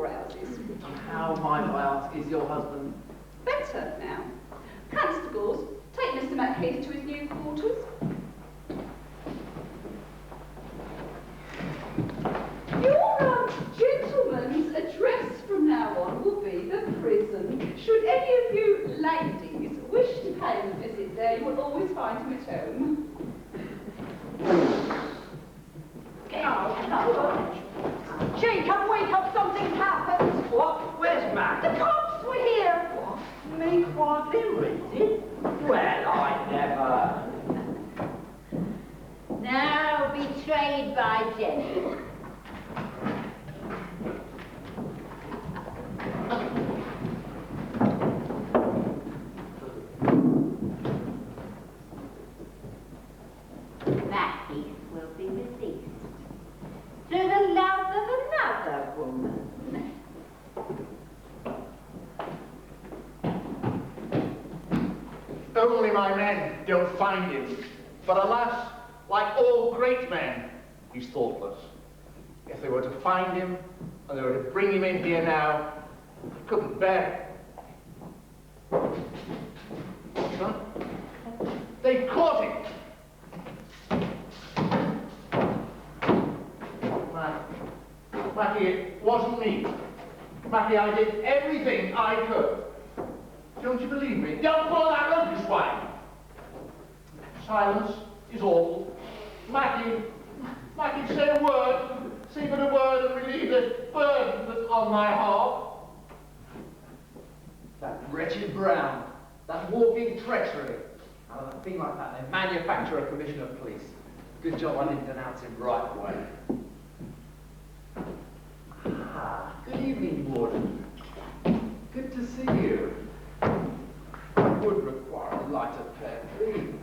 storehouses. How, might I ask, is your husband? Better now. Constables, take Mr. Macheath to his new quarters. Your gentleman's address from now on will be the prison. Should any of you ladies wish to pay him a visit there, you will always find him at home. Jacob, wake up, something's happened. What? Where's Mac? The cops were here. What? Me quietly reading? Well, I never. Now betrayed by Jenny. Matthew will be released through the love of another woman. Only my men don't find him. But alas, like all great men, he's thoughtless. If they were to find him, and they were to bring him in here now, I couldn't bear it. Huh? They caught him! Mackie, it wasn't me. Mackie, I did everything I could. Don't you believe me? Don't pull that rope, you swine! Silence is awful. Mackie, say a word. Say but a word and relieve this burden that's on my heart. That wretched Brown, that walking treachery. Out of a thing like that, they manufacture a commissioner of police. Good job I didn't denounce him right away. Ah, good evening, Warden. Good to see you. I would require a lighter pair, please.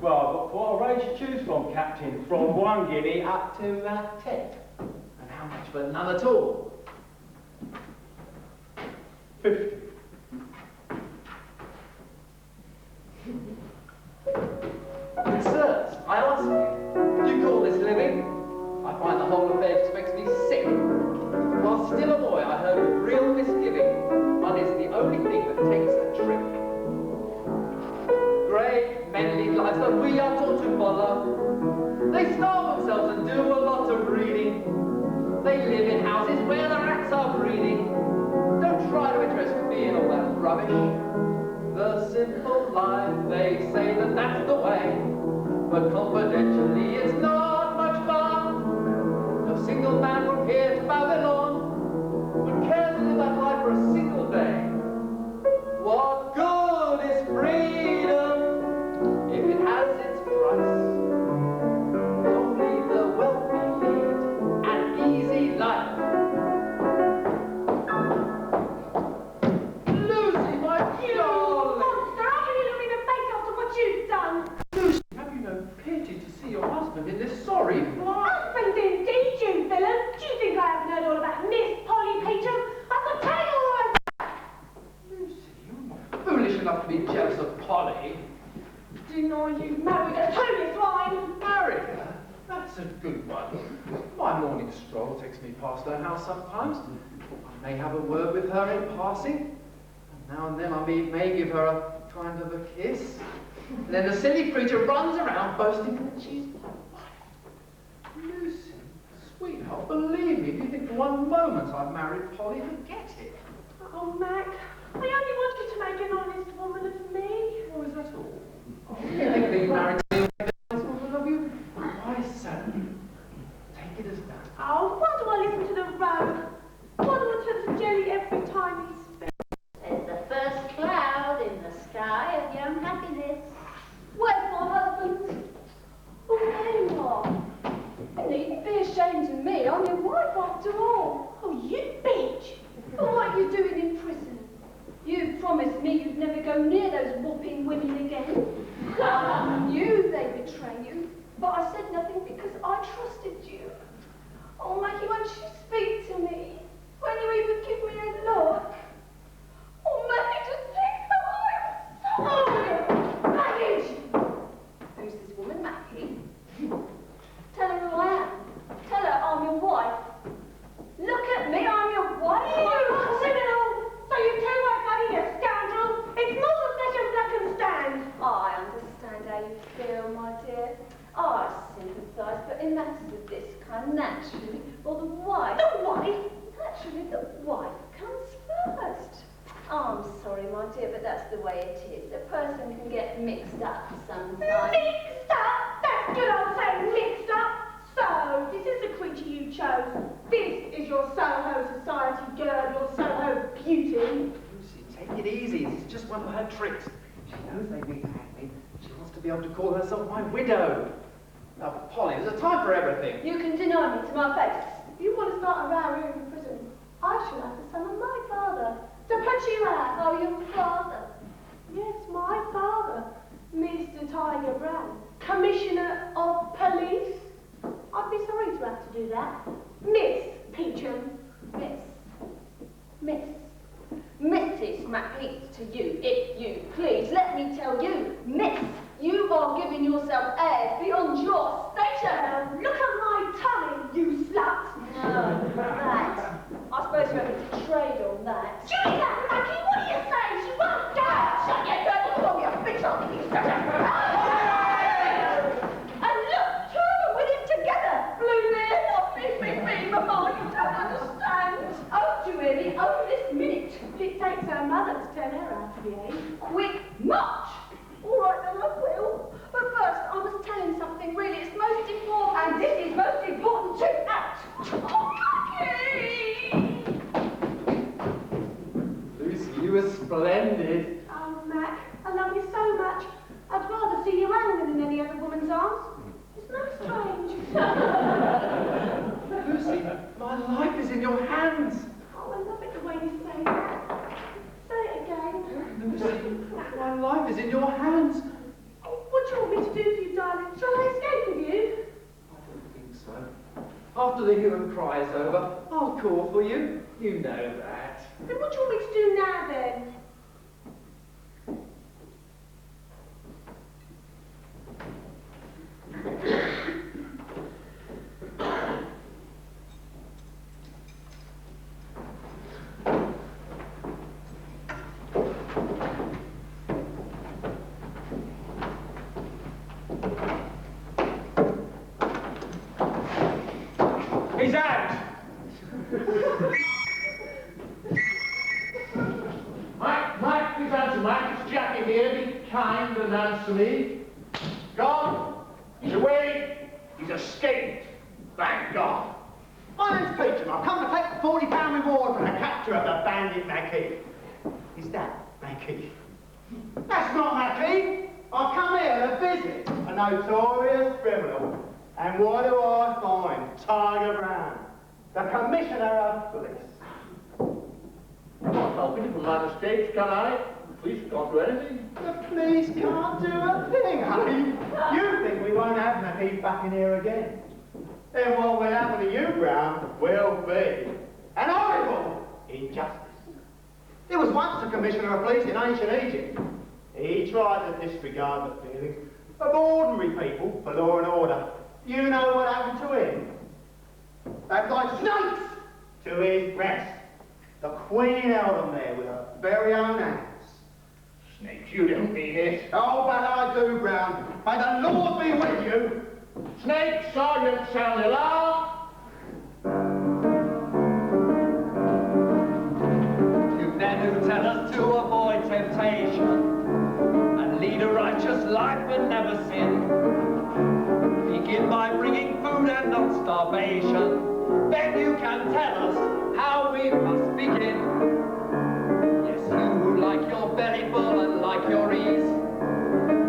Well, I've got quite a range to choose from, Captain. From 1 guinea up to 10. And how much for none at all? 50. Sirs, I ask you, do you call this living? I find the whole affair just makes me sick. While still a boy, I heard with real misgiving, money's the only thing that takes a trick. Great men lead lives that we are taught to follow. They starve themselves and do a lot of reading. They live in houses where the rats are breeding. Don't try to interest me in all that rubbish. The simple life, they say that that's the way. But confidentially, it's not much fun. No single man from here to Babylon would care to live that life for a single day. What good is freedom if it has its price? Only the wealthy lead an easy life. Lucy, my darling! Monster, how can you look me in the face after what you've done? Lucy, have you no pity to see your husband in this sorry plight? Husband indeed, you villain! Do you think I haven't heard all about Miss Polly Peters? I could tell you all about that! Lucy, you're not foolish enough to be jealous of Polly. Deny you've married a Tony swine! Married her? That's a good one. My morning stroll takes me past her house sometimes. I may have a word with her in passing. And now and then I may give her a kind of a kiss. And then the silly creature runs around boasting that she's my wife. Lucy, sweetheart, believe me, if you think for one moment I've married Polly, forget it. Oh, Mac, I only want you to make an honest woman of me. Oh, is that all? Oh, you think being married to me will make a nice woman of you? Why so? Take it as that. Oh, why do I listen to the road? Why do I turn to jelly every time he speaks? There's the first cloud in the sky of young happiness. Where's my husband? Oh, there you are. You needn't be ashamed of me. I'm your wife after all. Oh, you bitch! But what are you doing in prison? You promised me you'd never go near those whopping women again. You get mixed up sometimes. Mixed up? That's good old saying, mixed up. So, this is the creature you chose. This is your Soho society girl, your Soho beauty. Lucy, take it easy. It's just one of her tricks. She knows they mean to have me. She wants to be able to call herself my widow. Now, Polly, there's a time for everything. You can deny me to my face. If you want to start a row here in prison, I shall have to summon my father to put you out. Oh, your father? Yes, my father, Mr. Tiger Brown, Commissioner of Police. I'd be sorry to have to do that. Miss Peacham. Mrs. McPeak to you, if you please. Let me tell you, miss, you are giving yourself airs beyond your station. Look at my tummy, you slut. No, that. I suppose you're having to trade on that. Julie, that Maggie, what do you say? She won't go. Shut your door, call me a bitch on me. And look, two of them with him together. Blue man, not me, Mama, you don't understand. Oh, do you hear me? Oh, this minute. It takes her mother to turn her out to behave. Quick march! All right, then I will. But first, I must tell him something really. It's most important. And this is most important to act. Oh, Maggie! Lucy, you were splendid. Oh, Mac, I love you so much. I'd rather see you hanging than in any other woman's arms. It's no strange. Lucy, my life is in your hands. Oh, I love it the way you say that. Say it again. Lucy, my life is in your hands. Oh, what do you want me to do for you, darling? Shall I escape with you? I don't think so. After the hue and cry is over, I'll call for you. You know that. Then what do you want me to do now, then? He's out! Mike, please answer, Mike. It's Jackie here. Be kind and answer me. Gone. He's away. He's escaped. Thank God. My name's Peacham. I've come to take the £40 reward for the capture of the bandit Mackie. Is that Mackie? That's not Mackie. I've come here to visit a notorious criminal. And what do I find? Tiger Brown, the Commissioner of Police. I'm not helping you from my mistakes, can I? The police can't do anything. The police can't do a thing, eh? You think we won't have Mackie back in here again? Then what will happen to you, Brown, will be an horrible injustice. There was once a Commissioner of Police in ancient Egypt. He tried to disregard the feelings of ordinary people for law and order. You know what happened to him? They applied snakes to his breast. The Queen held him there with her very own hands. Snakes, you don't mean it. Oh, but I do, Brown. May the Lord be with you. Snake, Sergeant, sound the alarm. You men who tell us to avoid temptation and lead a righteous life and never sin. Begin by bringing food and not starvation. Then you can tell us how we must begin. Yes, you who like your belly full and like your ease,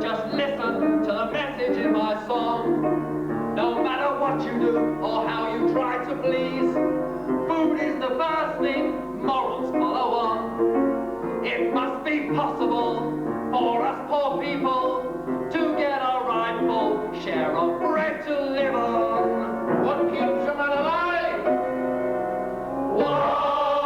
just listen to the message in my song. No matter what you do or how you try to please, food is the first thing, morals follow on. It must be possible for us poor people to get a rightful share of bread to live on. What keeps a man alive? War!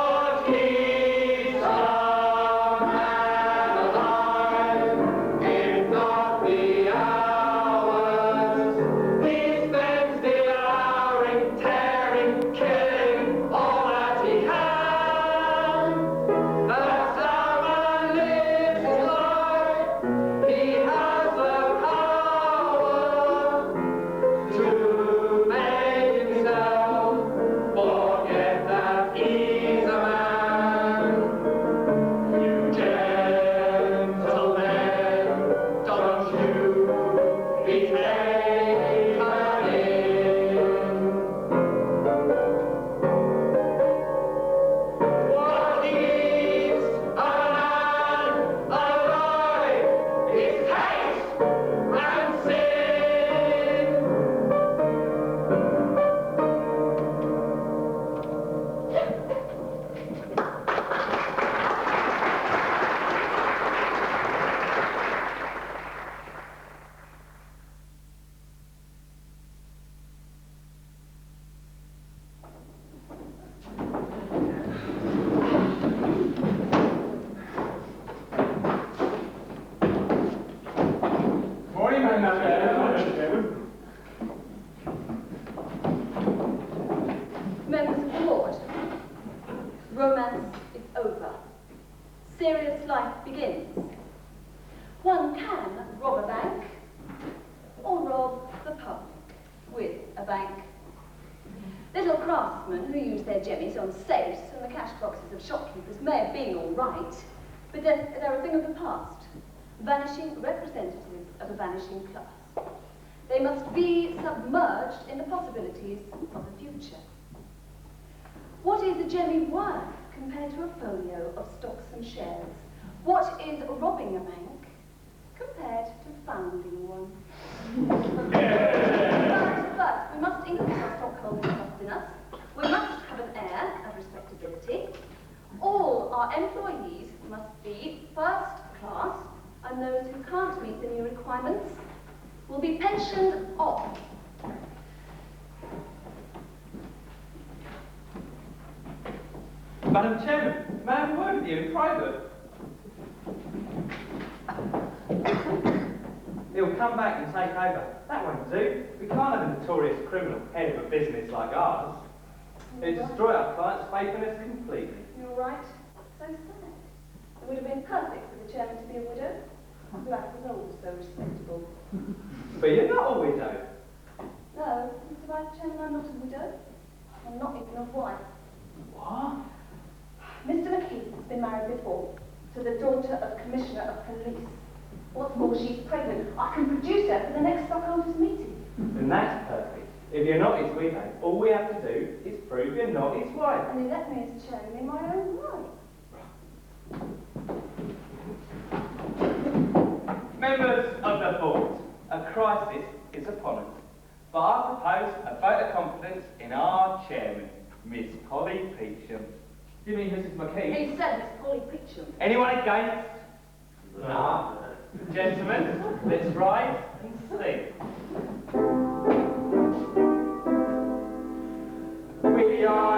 Romance is over. Serious life begins. One can rob a bank, or rob the public with a bank. Little craftsmen who use their jemmies on safes and the cash boxes of shopkeepers may have been all right, but they're a thing of the past, vanishing representatives of a vanishing class. They must be submerged in the possibilities of the future. What is a jemmy worth compared to a folio of stocks and shares? What is robbing a bank compared to founding one? But we must increase our stockholding trust in us. We must have an air of respectability. All our employees must be first class, and those who can't meet the new requirements will be pensioned off. Madam Chairman, may I have a word with you in private? He'll come back and take over. That won't do. We can't have a notorious criminal head of a business like ours. It'll destroy our client's faithfulness completely. You're right. So sad. It would have been perfect for the chairman to be a widow. Black was always so respectable. But you're not a widow. No, Mr. Vice Chairman, I'm not a widow. I'm not even a wife. What? Mr. McKeith has been married before to the daughter of Commissioner of Police. What's more, she's pregnant. I can produce her for the next stockholders' meeting. And that's perfect. If you're not his widow, all we have to do is prove you're not his wife. And elect me as chairman in my own right. Members of the board, a crisis is upon us. But I propose a vote of confidence in our chairman, Miss Polly Peacham. You mean Mrs. McKee? He said Miss Polly Peacham. Anyone against? No. Gentlemen, let's rise and sing. We are